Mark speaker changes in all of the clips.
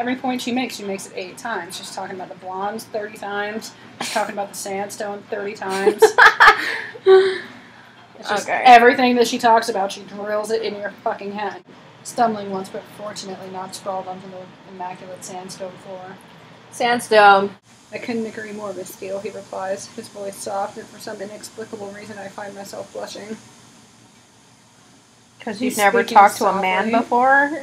Speaker 1: Every point she makes it 8 times. She's talking about the blondes 30 times. She's talking about the sandstone 30 times. It's just everything that she talks about, she drills it in your fucking head. Stumbling once, but fortunately not sprawled onto the immaculate sandstone floor.
Speaker 2: Sandstone.
Speaker 1: I couldn't agree more, Miss Steele, he replies, his voice soft, and for some inexplicable reason I find myself blushing.
Speaker 2: Because you've never talked to a man before?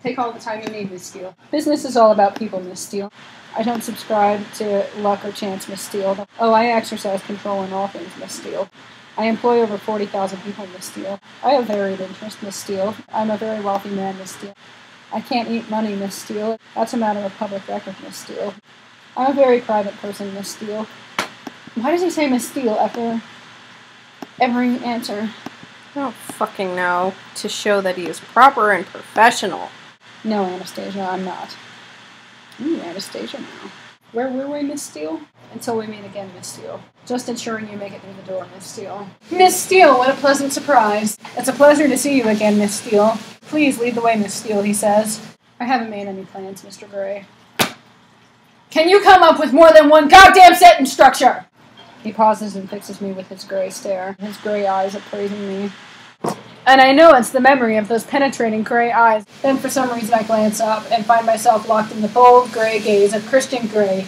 Speaker 1: Take all the time you need, Miss Steele. Business is all about people, Miss Steele. I don't subscribe to luck or chance, Miss Steele. Oh, I exercise control in all things, Miss Steele. I employ over 40,000 people, Miss Steele. I have varied interests, Miss Steele. I'm a very wealthy man, Miss Steele. I can't eat money, Miss Steele. That's a matter of public record, Miss Steele. I'm a very private person, Miss Steele. Why does he say Miss Steele after every answer?
Speaker 2: I don't fucking know. To show that he is proper and professional.
Speaker 1: No, Anastasia, I'm not. Ooh, Anastasia now. Where were we, Miss Steele? Until we meet again, Miss Steele. Just ensuring you make it through the door, Miss Steele. Miss Steele, what a pleasant surprise. It's a pleasure to see you again, Miss Steele. Please lead the way, Miss Steele, he says. I haven't made any plans, Mr. Gray. Can you come up with more than one goddamn sentence structure? He pauses and fixes me with his gray stare, his gray eyes appraising me. And I know it's the memory of those penetrating gray eyes. Then for some reason I glance up and find myself locked in the bold gray gaze of Christian Grey.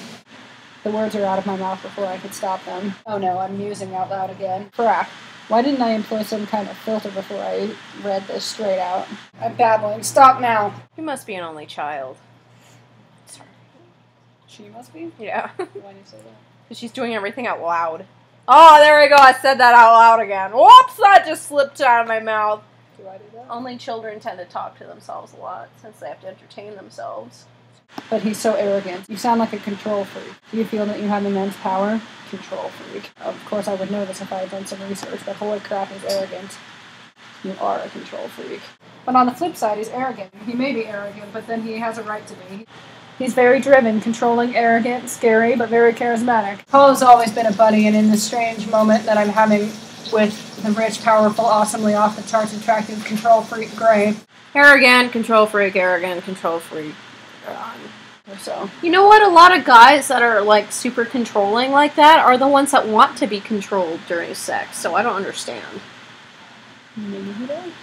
Speaker 1: The words are out of my mouth before I could stop them. Oh no, I'm musing out loud again. Crap. Why didn't I employ some kind of filter before I read this straight out? I'm babbling. Stop now.
Speaker 2: You must be an only child.
Speaker 1: Sorry. She must be?
Speaker 2: Yeah.
Speaker 1: Why do you say that?
Speaker 2: Because she's doing everything out loud. Oh, there we go. I said that out loud again. Whoops! That just slipped out of my mouth.
Speaker 1: Do I do that?
Speaker 2: Only children tend to talk to themselves a lot, since they have to entertain themselves.
Speaker 1: But he's so arrogant. You sound like a control freak. Do you feel that you have immense power? Control freak. Of course I would know this if I had done some research, but holy crap, he's arrogant. You are a control freak. But on the flip side, he's arrogant. He may be arrogant, but then he has a right to be. He's very driven, controlling, arrogant, scary, but very charismatic. Paul's always been a buddy, and in this strange moment that I'm having with the rich, powerful, awesomely off-the-charts attractive control freak Gray.
Speaker 2: Arrogant, control freak, arrogant, control freak.
Speaker 1: Or so.
Speaker 2: You know what? A lot of guys that are, like, super controlling like that are the ones that want to be controlled during sex, so I don't understand.
Speaker 1: Maybe he does.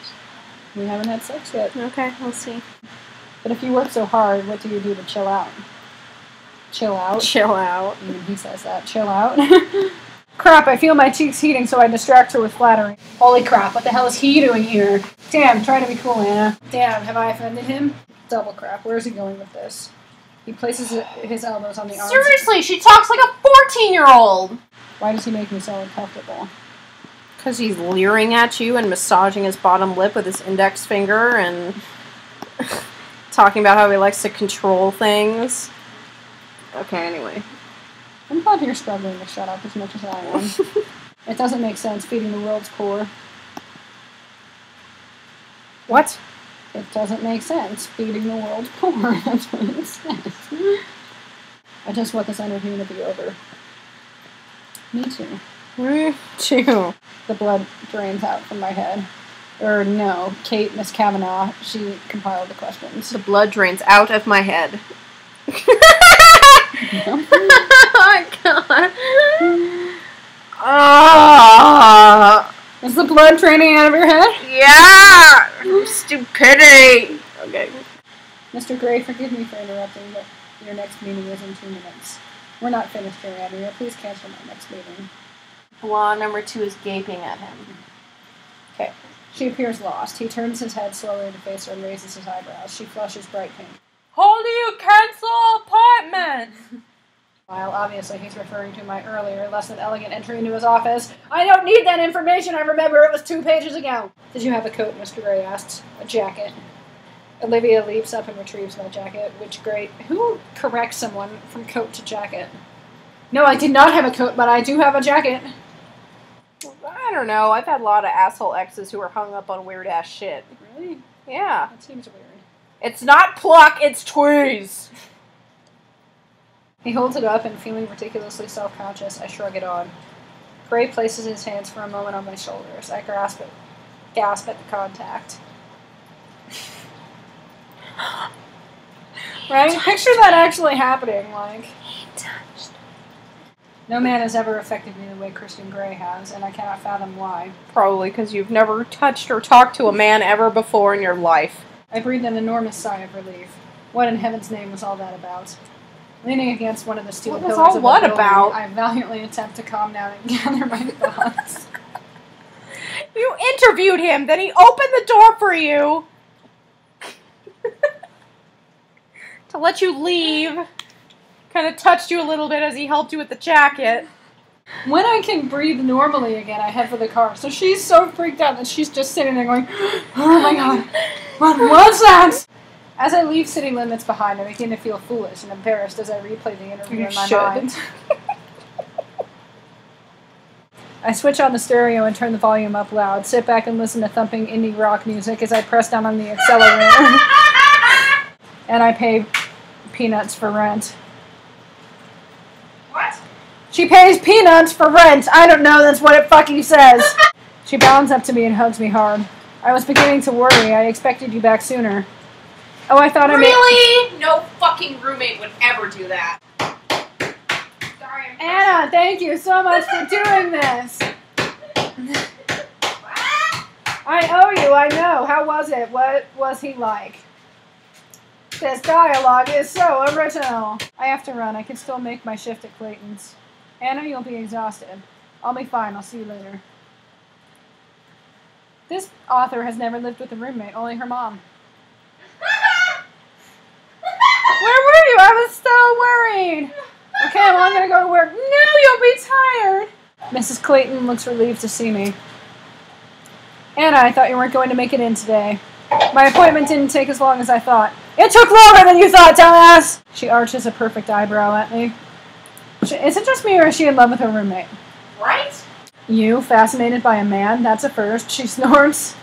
Speaker 1: We haven't had sex yet.
Speaker 2: Okay, we'll see.
Speaker 1: But if you work so hard, what do you do to chill out? Chill out?
Speaker 2: Chill out.
Speaker 1: He says that. Chill out. Crap, I feel my cheeks heating, so I distract her with flattery. Holy crap, what the hell is he doing here? Damn, try to be cool, Anna. Damn, have I offended him? Double crap, where is he going with this? He places his elbows on the arms.
Speaker 2: Seriously, she talks like a 14-year-old!
Speaker 1: Why does he make me so uncomfortable?
Speaker 2: Because he's leering at you and massaging his bottom lip with his index finger and talking about how he likes to control things. Okay, anyway.
Speaker 1: I'm glad you're struggling to shut up as much as I am. It doesn't make sense feeding the world's poor.
Speaker 2: What?
Speaker 1: It doesn't make sense feeding the world's poor. That's what it says. I just want this interview to be over. Me too.
Speaker 2: Me too.
Speaker 1: The blood drains out from my head. Or no, Kate, Miss Kavanaugh, she compiled the questions.
Speaker 2: The blood drains out of my head. Oh, God.
Speaker 1: Is the blood draining out of your head?
Speaker 2: Yeah! Stupidity! Okay.
Speaker 1: Mr. Gray, forgive me for interrupting, but your next meeting is in 2 minutes. We're not finished here, Andrea. Please cancel my next meeting.
Speaker 2: Blonde number 2 is gaping at him.
Speaker 1: Okay. She appears lost. He turns his head slowly to face her and raises his eyebrows. She flushes bright pink.
Speaker 2: How do you cancel appointment?
Speaker 1: While obviously he's referring to my earlier, less than elegant entry into his office. I don't need that information. I remember it was 2 pages ago. Did you have a coat? Mr. Gray asks. A jacket. Olivia leaps up and retrieves my jacket, which great. Who corrects someone from coat to jacket? No, I did not have a coat, but I do have a jacket.
Speaker 2: I don't know. I've had a lot of asshole exes who are hung up on weird-ass shit.
Speaker 1: Really?
Speaker 2: Yeah.
Speaker 1: That seems weird.
Speaker 2: It's not pluck, it's tweeze!
Speaker 1: He holds it up, and feeling ridiculously self-conscious, I shrug it on. Gray places his hands for a moment on my shoulders. I gasp at the contact. Right? Picture that actually happening, like. He touched. No man has ever affected me the way Christian Grey has, and I cannot fathom why.
Speaker 2: Probably because you've never touched or talked to a man ever before in your life.
Speaker 1: I breathed an enormous sigh of relief. What in heaven's name was all that about? Leaning against one of the steel pillars of the building, I valiantly attempt to calm down and gather my thoughts.
Speaker 2: You interviewed him, then he opened the door for you to let you leave. Kind of touched you a little bit as he helped you with the jacket.
Speaker 1: When I can breathe normally again, I head for the car. So she's so freaked out that she's just sitting there going, oh my god, what was that? As I leave city limits behind, I begin to feel foolish and embarrassed as I replay the interview in my mind. I switch on the stereo and turn the volume up loud, sit back and listen to thumping indie rock music as I press down on the accelerator. And I pay peanuts for rent.
Speaker 3: What?
Speaker 1: She pays peanuts for rent! I don't know, that's what it fucking says! She bounds up to me and hugs me hard. I was beginning to worry. I expected you back sooner. Oh, I thought
Speaker 3: Really? No fucking roommate would ever do that. Sorry, I'm
Speaker 1: Anna, thank you so much for doing this! I owe you, I know. How was it? What was he like? This dialogue is so original. I have to run. I can still make my shift at Clayton's. Anna, you'll be exhausted. I'll be fine. I'll see you later. This author has never lived with a roommate, only her mom. Where were you? I was so worried. Okay, well, I'm going to go to work. No, you'll be tired. Mrs. Clayton looks relieved to see me. Anna, I thought you weren't going to make it in today. My appointment didn't take as long as I thought. It took longer than you thought, dumbass! She arches a perfect eyebrow at me. Is it just me, or is she in love with her roommate?
Speaker 3: Right?
Speaker 1: You, fascinated by a man? That's a first. She snorts.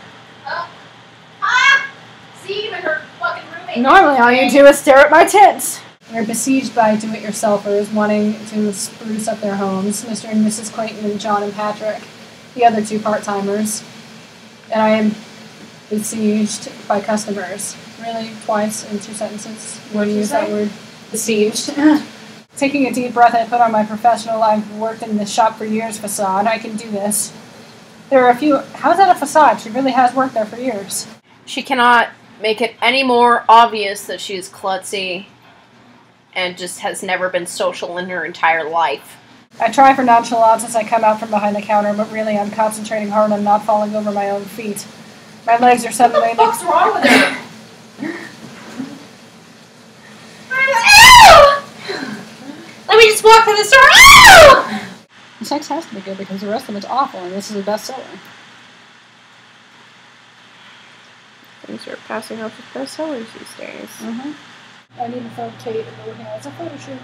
Speaker 3: See, even her fucking roommate.
Speaker 1: Normally, all you do is stare at my tits. We're besieged by do-it-yourselfers wanting to spruce up their homes. Mr. and Mrs. Clayton and John and Patrick, the other two part-timers. And I am besieged by customers. Really? Twice in 2 sentences? When you use that word? Besieged. Taking a deep breath, I put on my professional, I've worked in this shop for years facade. I can do this. There are a few... How's that a facade? She really has worked there for years.
Speaker 2: She cannot make it any more obvious that she is klutzy and just has never been social in her entire life.
Speaker 1: I try for nonchalance as I come out from behind the counter, but really I'm concentrating hard on not falling over my own feet. My legs are suddenly...
Speaker 3: What the fuck's wrong with her? Let me just walk to the store.
Speaker 1: The sex has to be good because the rest of it's awful, and this is a bestseller.
Speaker 2: Things are passing off as bestsellers these days.
Speaker 1: I need to phone Kate and go has a photo shoot.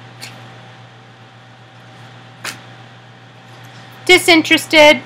Speaker 2: Disinterested.